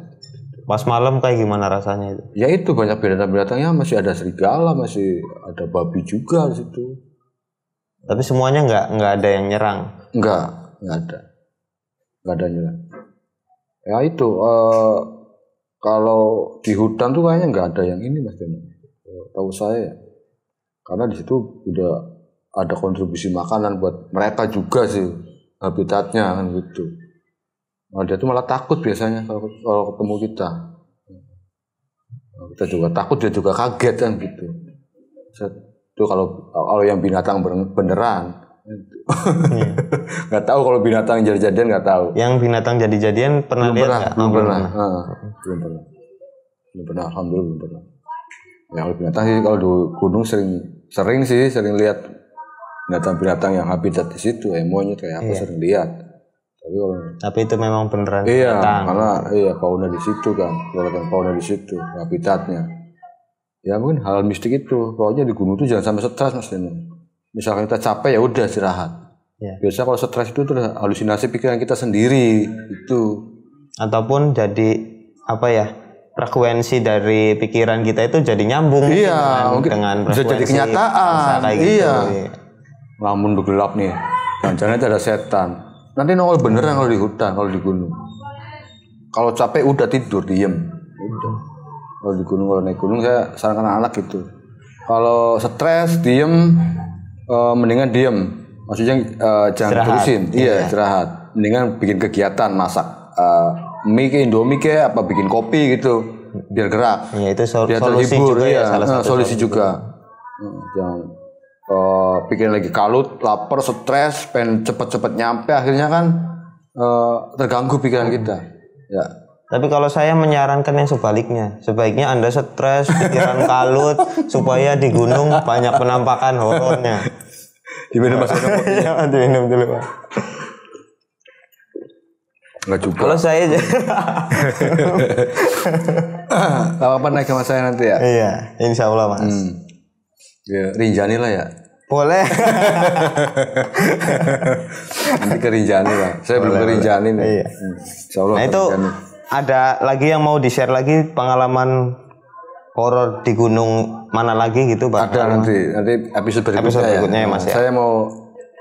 Pas malam kayak gimana rasanya itu? Ya itu banyak binatang-binatangnya, masih ada serigala, masih ada babi juga di situ. Tapi semuanya nggak ada yang nyerang? Nggak ada nyerang. Ya itu kalau di hutan tuh kayaknya nggak ada yang ini Mas Deno. Tahu saya, karena di situ udah ada kontribusi makanan buat mereka juga sih, habitatnya kan gitu. Nah, dia tuh malah takut biasanya kalau ketemu kita. Kita juga takut, dia juga kaget kan gitu. Itu kalau yang binatang beneran. Nggak tahu kalau binatang jadi-jadian, nggak tahu. Yang binatang jadi-jadian pernah lihat nggak? Belum pernah. Alhamdulillah belum pernah. Ya kalau binatang sih kalau di gunung sering lihat binatang-binatang yang habitat di situ, monyet kayak apa sering lihat. Tapi itu memang beneran binatang. Karena fauna di situ kan, fauna di situ, habitatnya. Ya mungkin hal mistik itu. Pokoknya di gunung itu jangan sampai stres Mas Deno. Misalkan kita capek ya udah istirahat. Ya. Biasa kalau stres itu tuh halusinasi pikiran kita sendiri itu. Ataupun jadi frekuensi dari pikiran kita itu jadi nyambung. Iya, dengan bisa jadi kenyataan. Iya. Gitu. Namun gelap nih. Jangan-jangan itu ada setan. Nanti nongol beneran kalau di hutan, kalau di gunung. Kalau capek udah tidur, diem. Udah. Kalau di gunung, kalau naik gunung saya sarankan anak gitu. Kalau stres, diem, mendingan diem. Maksudnya jangan terusin. Iya, istirahat. Mendingan bikin kegiatan, masak. Mie ke Indomie ke apa bikin kopi gitu. Biar gerak. Iya, itu biar solusi terhibur, juga ya. Solusi juga. Jangan bikin lagi kalut, lapar, stres, pengen cepet-cepet nyampe, akhirnya kan terganggu pikiran kita. Ya. Tapi kalau saya menyarankan yang sebaliknya, sebaiknya Anda stres, pikiran kalut, supaya di gunung banyak penampakan horornya. Diminum Mas Deno. Iya, diminum dulu Pak. Enggak juga. Kalau saya aja. Apa naik sama saya nanti ya? Iya, insya Allah Mas. Ya, Rinjani lah ya. Boleh. Nanti ke Rinjani lah. Saya belum ke Rinjani nih. Iya. Insyaallah. Nah itu Rinjani. Ada lagi yang mau di-share lagi pengalaman horor di gunung mana lagi gitu Pak? Ada nanti episode berikutnya ya Mas ya. Saya mau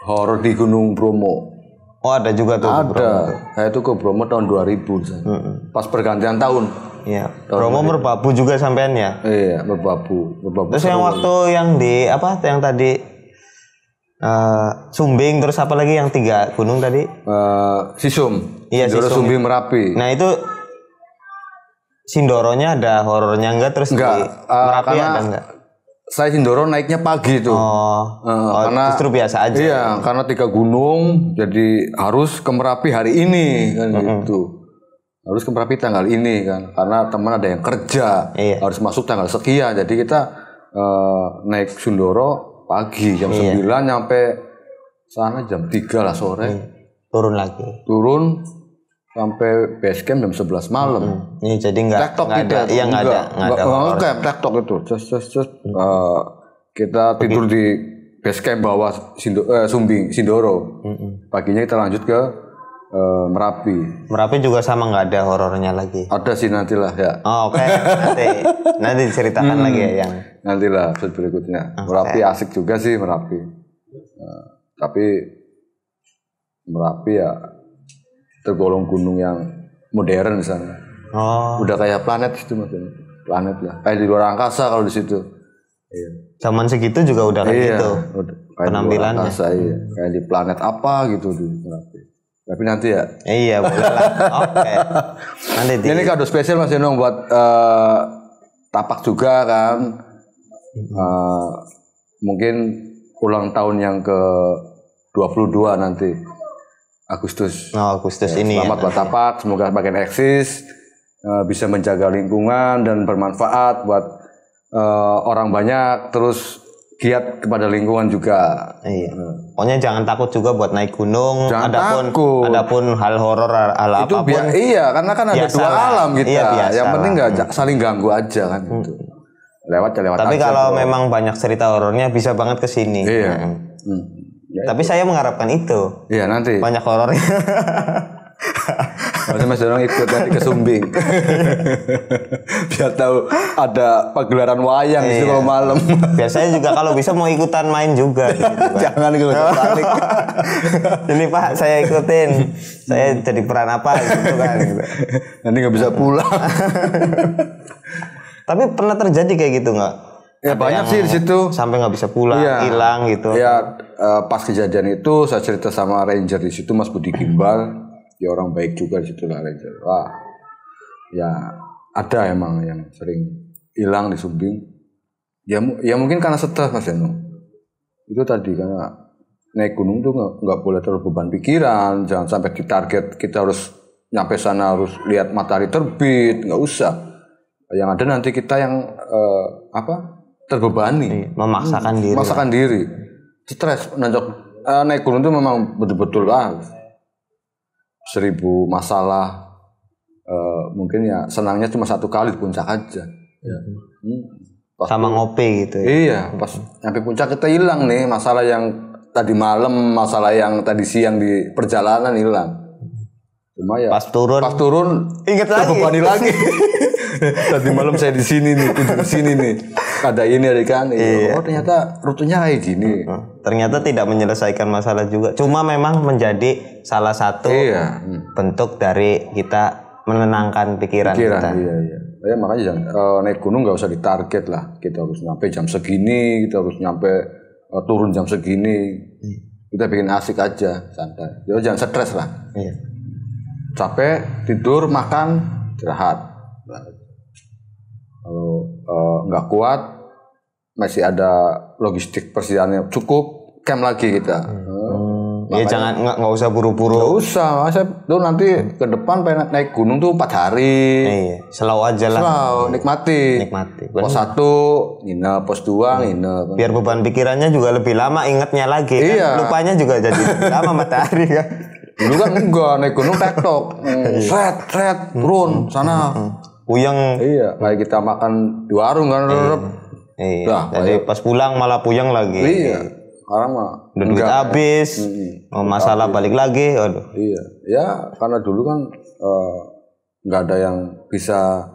horor di Gunung Bromo. Oh ada juga tuh. Ada. Saya itu ke Bromo tahun 2000. Pas pergantian tahun. Iya. Bromo merbabu juga sampean ya? Iya, merbabu. Terus yang waktu yang di yang tadi Sumbing, terus apa lagi yang 3 gunung tadi? Sisum. Iya, Sindoro, Sumbing, Merapi. Nah, itu Sindoronya ada horornya enggak, terus enggak, di Merapi ada enggak? Saya Sindoro naiknya pagi tuh. Karena justru biasa aja. Iya, karena 3 gunung jadi harus ke Merapi hari ini kan gitu. Harus ke Merapi tanggal ini kan, karena teman ada yang kerja, harus masuk tanggal sekian. Jadi kita naik Sindoro pagi jam 9 nyampe sana jam 3 lah sore. Turun lagi. Turun sampai base camp jam 11 malam. Ini jadi nggak ada, iya nggak ada horor. Camp tektok itu. Kita tidur di base camp bawah Sindoro. Paginya kita lanjut ke Merapi. Merapi juga sama nggak ada horornya lagi. Ada sih nantilah ya. Oh, oke. Nanti diceritakan lagi ya yang. Nantilah episode berikutnya. Merapi asik juga sih Merapi. Tapi Merapi ya tergolong gunung yang modern di sana. Oh. Udah kayak planet itu maksudnya. Planet lah. Kayak di luar angkasa kalau di situ. Iya. Zaman segitu juga udah kayak gitu. Penampilannya. Iya. Kayak di planet apa gitu di Merapi. Tapi nanti ya. Iya, boleh lah. Oke. Nanti ini kado spesial Mas Enong buat Tapak juga kan. Mungkin ulang tahun yang ke 22 nanti. Agustus. Oh, Agustus ini. Selamat buat Tapak, semoga makin eksis, bisa menjaga lingkungan dan bermanfaat buat orang banyak, terus giat kepada lingkungan juga. Iya. Pokoknya jangan takut juga buat naik gunung. Jangan takut. Adapun hal horor, hal itu apapun. Iya, karena kan ada dua alam kita. Iya, yang penting nggak saling ganggu aja kan. Gitu. Lewat Tapi aja, kalau memang banyak cerita horornya bisa banget ke sini. Iya. Ya, tapi saya mengharapkan itu. Iya nanti. Banyak horornya. Maksudnya Mas Donong ikut nanti ke Sumbing. Biar tahu ada pagelaran wayang itu kalau malam. Biar saya juga kalau bisa mau ikutan main juga. Gitu, jangan balik. Ini Pak saya ikutin. Saya jadi peran apa gitu kan. Gitu. Nanti nggak bisa pulang. Tapi pernah terjadi kayak gitu nggak? Ya banyak sih di situ. Sampai nggak bisa pulang, hilang gitu. Ya pas kejadian itu saya cerita sama ranger di situ Mas Budi Gimbal, dia orang baik juga di situ lah ranger. Wah, ya ada emang yang sering hilang di Sumbing. Ya mungkin karena stres Mas Eno. Itu tadi karena naik gunung tuh nggak boleh terlalu beban pikiran, jangan sampai di target kita harus nyampe sana harus lihat matahari terbit, nggak usah. Yang ada nanti kita yang terbebani, memaksakan diri, stres, naik gunung itu memang betul-betul 1000 masalah, mungkin ya senangnya cuma satu kali di puncak aja. Ya. Sama ngopi gitu. Iya, pas nyampe puncak kita hilang nih masalah yang tadi malam, masalah yang tadi siang di perjalanan hilang. Cuma ya pas turun ingat terbebani lagi. Tadi malam saya di sini nih, tidur di sini nih. Ada ini ada kan. Iya. Oh ternyata rutenya kayak gini. Ternyata tidak menyelesaikan masalah juga. Cuma memang menjadi salah satu bentuk dari kita menenangkan pikiran kita. Iya. Ya makanya jangan naik gunung nggak usah ditarget lah. Kita harus nyampe jam segini, kita harus nyampe turun jam segini. Kita bikin asik aja, santai. Jadi jangan stres lah. Iya. Capek, tidur, makan, istirahat. Kalau nggak kuat masih ada logistik persediaannya cukup, camp lagi kita. Ya jangan nggak usah buru-buru. Nggak usah, saya tuh nanti ke depan pengen naik gunung tuh 4 hari. Iya, slow aja lah. Slow, nikmati. Pos 1 nginep, pos 2 nginep. Biar beban pikirannya juga lebih lama ingetnya lagi. Iya. Kan? Lupanya juga jadi lebih lama matahari kan. Dulu kan enggak naik gunung tektok, set turun sana. Puyeng. Iya, kayak kita makan di warung kan. Iya. Nah, jadi pas pulang malah puyeng lagi. Iya. Sekarang mah udah duit habis. Masalah balik lagi. Aduh. Iya. Ya, karena dulu kan nggak ada yang bisa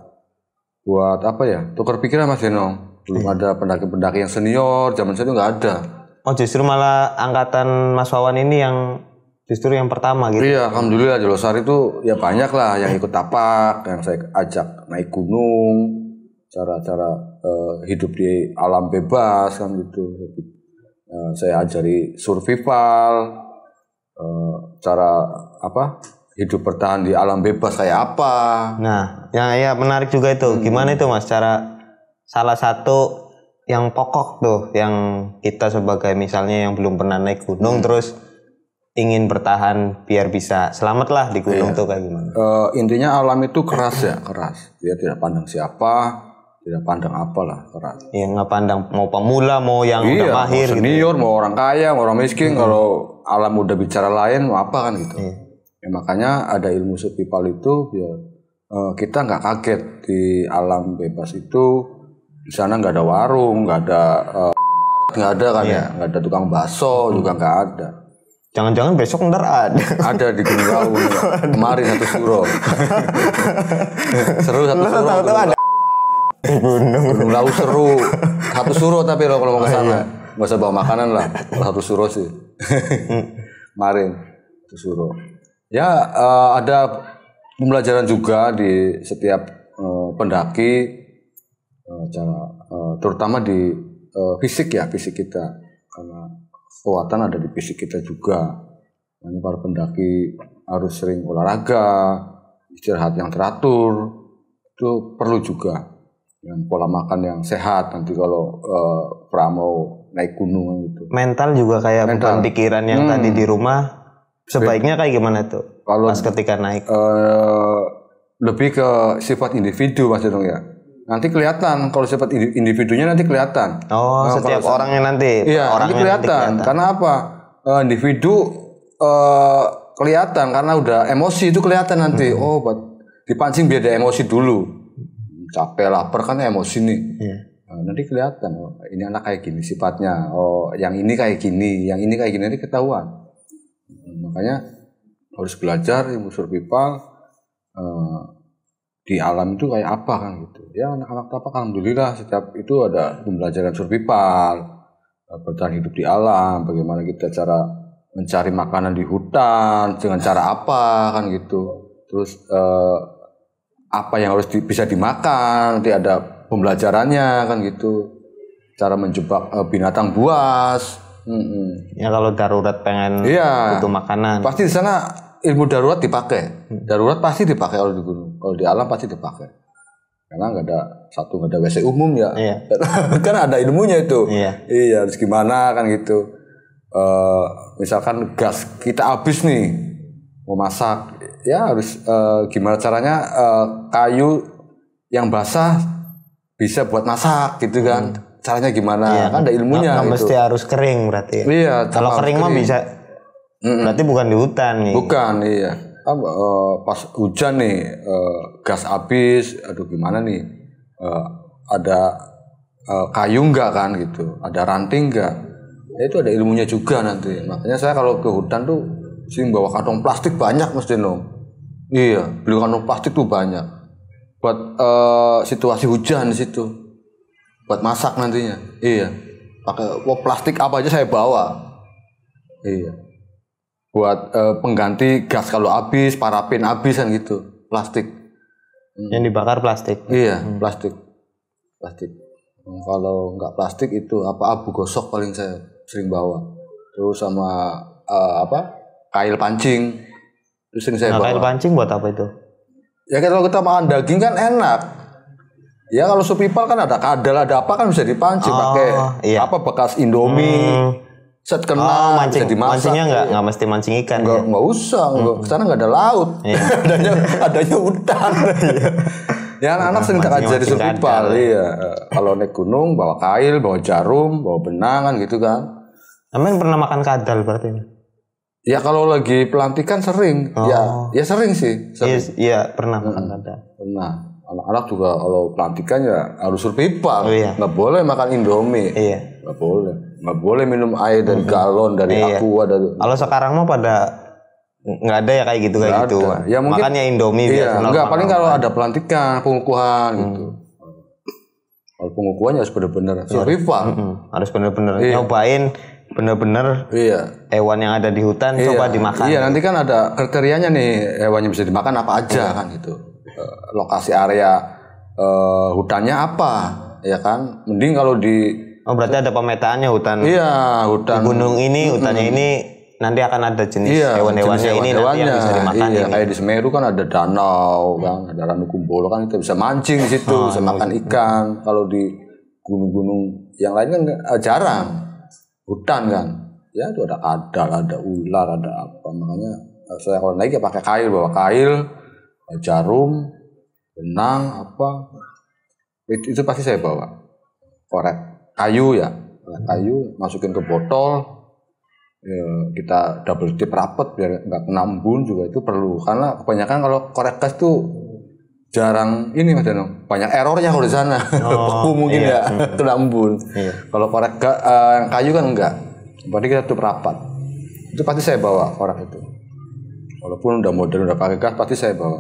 buat apa ya? Tukar pikiran Mas Eno. Belum ada pendaki-pendaki yang senior, zaman saya itu nggak ada. Oh, justru malah angkatan Mas Wawan ini yang justru yang pertama gitu. Iya, alhamdulillah di Losari itu ya banyak lah yang ikut tapak, yang saya ajak naik gunung, cara-cara hidup di alam bebas kan gitu. Saya ajari survival, cara hidup bertahan di alam bebas kayak apa. Nah, ya menarik juga itu. Gimana itu Mas cara salah satu yang pokok tuh yang kita sebagai misalnya yang belum pernah naik gunung terus ingin bertahan biar bisa selamat lah di gunung tuh kayak gimana? Intinya alam itu keras ya, keras. Dia tidak pandang siapa, tidak pandang apalah kerat. Iya, nggak pandang mau pemula mau yang udah mahir mau senior, mau orang kaya, mau orang miskin. Kalau alam udah bicara lain, mau apa kan gitu. Ya, makanya ada ilmu survival itu biar kita nggak kaget di alam bebas itu. Di sana nggak ada warung, nggak ada nggak ada kan ya, nggak ada tukang bakso juga nggak ada. Jangan-jangan besok ntar ada. Ada di Gunung Lawu kemarin satu suro. Seru satu suro. Tahu-tahu ada Gunung Lawu seru. Satu suro tapi lo kalau mau ke sana nggak usah bawa makanan lah. Satu suro sih. Kemarin satu suro. Ya ada pembelajaran juga di setiap pendaki. Terutama di fisik kita, karena kekuatan ada di fisik kita juga. Makanya para pendaki harus sering olahraga, istirahat yang teratur, itu perlu juga. Dengan pola makan yang sehat nanti kalau mau naik gunung gitu. Mental juga kayak bukan pikiran yang tadi di rumah. Sebaiknya kayak gimana tuh? Kalau pas ketika naik? Lebih ke sifat individu Mas Dong ya. Nanti kelihatan kalau sifat individunya nanti kelihatan. Oh, setiap orangnya nanti. Iya, nanti kelihatan. Karena apa? Individu kelihatan karena udah emosi itu kelihatan nanti. Oh, dipancing biar ada emosi dulu. Capek, lapar kan emosi nih. Nanti kelihatan. Oh, ini anak kayak gini sifatnya. Oh, yang ini kayak gini, yang ini kayak gini nanti ketahuan. Makanya harus belajar ilmu survival. Di alam itu kayak apa kan gitu. Ya anak-anak tapak alhamdulillah setiap itu ada pembelajaran survival, bertahan hidup di alam, bagaimana kita cara mencari makanan di hutan, dengan cara apa kan gitu. Terus apa yang harus bisa dimakan, nanti ada pembelajarannya kan gitu. Cara menjebak binatang buas. Ya kalau darurat pengen butuh makanan. Pasti di sana ilmu darurat dipakai. Darurat pasti dipakai kalau di gunung. Kalau di alam pasti dipakai. Karena nggak ada WC umum ya. Kan ada ilmunya itu. Iya, harus gimana kan gitu. Misalkan gas kita habis nih mau masak, ya harus gimana caranya kayu yang basah bisa buat masak gitu kan. Caranya gimana? Kan ada ilmunya. Nggak mesti harus kering berarti. Iya. Kalau kering mah bisa. Berarti bukan di hutan nih. Bukan, iya. Pas hujan nih, gas habis, aduh gimana nih? Ada kayu enggak kan gitu? Ada ranting enggak? Ya, itu ada ilmunya juga nanti. Makanya saya kalau ke hutan tuh sih bawa kantong plastik banyak Mas Deno. Iya, beli kantong plastik tuh banyak. Buat situasi hujan di situ. Buat masak nantinya. Iya. Pakai plastik apa aja saya bawa. Iya. Buat pengganti gas kalau habis, parafin habis kan gitu, plastik. Yang dibakar plastik. Iya, plastik. Kalau nggak plastik itu abu gosok paling saya sering bawa. Terus sama kail pancing. Terus sering saya bawa. Kail pancing buat apa itu? Ya kalau kita makan daging kan enak. Ya kalau survival kan ada kadal, ada apa kan bisa dipancing pakai bekas Indomie. Set kena mancing, bisa dimasak. Mancingnya nggak mesti mancing ikan. Nggak usah, kesana nggak ada laut. adanya hutan. Ya anak-anak sering tak ajar di survival. Iya. Kalau naik gunung bawa kail, bawa jarum, bawa benang kan gitu kan. Amin pernah makan kadal berarti? Ya kalau lagi pelantikan sering. Ya sering sih. Iya pernah makan kadal. Pernah. Anak-anak juga kalau pelantikan ya harus survival. Nggak boleh makan Indomie. Nggak boleh minum air dari galon, dari aqua, dari. Kalau sekarang mah pada nggak ada ya kayak gitu. Ya mungkin makannya Indomie. Enggak, paling kalau ada pelantikan, pengukuhan gitu. Kalau pengukuhannya harus benar-benar survival. Harus benar-benar nyobain benar-benar hewan yang ada di hutan coba dimakan. Iya, nanti kan ada kriterianya nih hewan yang bisa dimakan apa aja kan gitu. Lokasi area hutannya apa, ya kan? Mending kalau di berarti ada pemetaannya hutan. Iya, hutan. Di gunung ini, hutannya ini nanti akan ada jenis hewan-hewannya ini nanti yang bisa dimakan. Iya, kayak di Semeru kan ada danau, kan ada Ranukumbolo kan kita bisa mancing di situ, bisa makan ikan. Kalau di gunung-gunung yang lain kan jarang. Hutan kan. Ya itu ada kadal, ada ular, ada apa. Makanya saya kalau naik ya pakai kail, bawa kail, jarum, benang, apa. Itu pasti saya bawa. Korek kayu ya, kayu masukin ke botol, ya, kita double dip rapet biar nggak kena embun juga itu perlu. Karena kebanyakan kalau korek gas tuh jarang ini Mas Dano, banyak errornya kalau di sana. Mungkin ya kena embun. Kalau korek yang kayu kan enggak. Berarti kita tutup rapat. Itu pasti saya bawa korek itu. Walaupun udah modern udah pakai gas pasti saya bawa.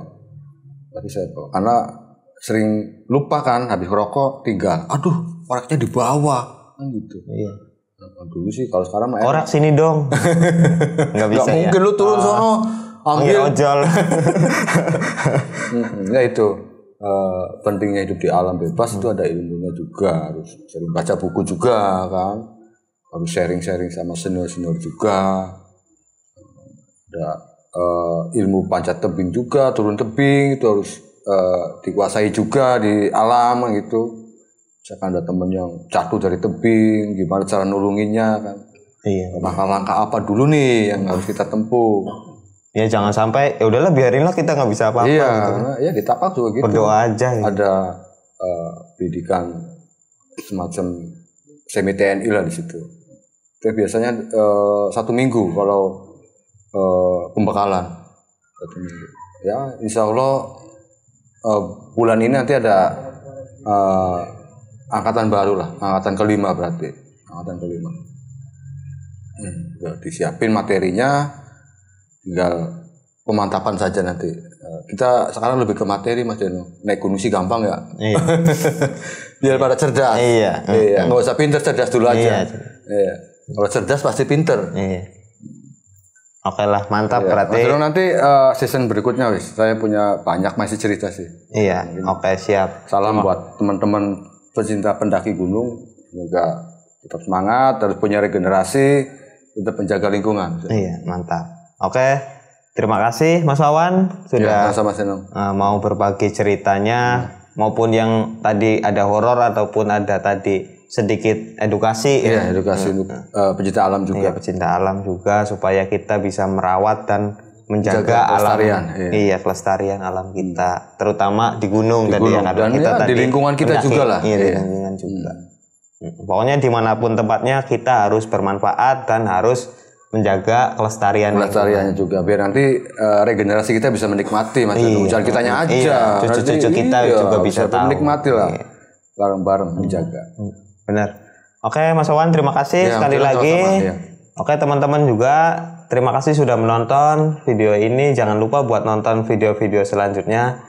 Karena sering lupa kan habis rokok tinggal. Aduh, koreknya di bawah kan gitu. Iya. Nah, dulu sih kalau sekarang mah korek sini dong. Nggak bisa. Nggak mungkin lu turun sono ambil ojol. Ya itu pentingnya hidup di alam bebas itu ada ilmunya juga, harus sering baca buku juga kan, harus sharing sama senior juga, ada ilmu panjat tebing juga, turun tebing itu harus dikuasai juga di alam gitu. Misalkan ada temen yang jatuh dari tebing, gimana cara nulunginnya kan? Iya. Langkah-langkah apa dulu nih yang harus kita tempuh? Ya jangan sampai ya udahlah biarinlah kita nggak bisa apa-apa. Iya, gitu. Ya di Tapak juga gitu. Berdoa aja. Ya. Ada pendidikan semacam semi TNI lah di situ. Itu biasanya 1 minggu kalau pembekalan 1 minggu. Ya insya Allah bulan ini nanti ada angkatan baru lah, angkatan kelima berarti, angkatan kelima. Udah disiapin materinya, tinggal pemantapan saja nanti. Kita sekarang lebih ke materi Mas Deno. Naik gunung sih gampang ya. Iya. Biar pada cerdas. Iya. Nggak usah pinter, cerdas dulu aja. Iya. Kalau cerdas pasti pinter. Iya. Oke lah, mantap berarti. Mas Deno nanti season berikutnya wis. Saya punya banyak masih cerita sih. Iya. Oke, siap. Salam buat teman-teman pecinta pendaki gunung. Semoga tetap semangat, terus punya regenerasi, tetap menjaga lingkungan. Iya, mantap. Oke, terima kasih Mas Wawan sudah mau berbagi ceritanya maupun yang tadi ada horor ataupun ada tadi sedikit edukasi. Iya, edukasi untuk pecinta alam juga. Iya, pecinta alam juga supaya kita bisa merawat dan menjaga alam. Iya, kelestarian alam kita, terutama di gunung tadi yang ada kita tadi. Di lingkungan kita juga lah. Iya, di lingkungan juga. Pokoknya dimanapun tempatnya kita harus bermanfaat dan harus menjaga kelestariannya juga biar nanti regenerasi kita bisa menikmati Mas. Jangan kitanya aja. Iya, cucu-cucu kita juga bisa tahu. Menikmati lah. Bareng-bareng menjaga. Benar. Oke Mas Wawan, terima kasih sekali lagi. Oke teman-teman juga terima kasih sudah menonton video ini. Jangan lupa buat nonton video-video selanjutnya.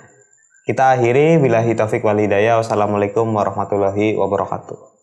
Kita akhiri billahi taufik wal hidayah. Wassalamualaikum warahmatullahi wabarakatuh.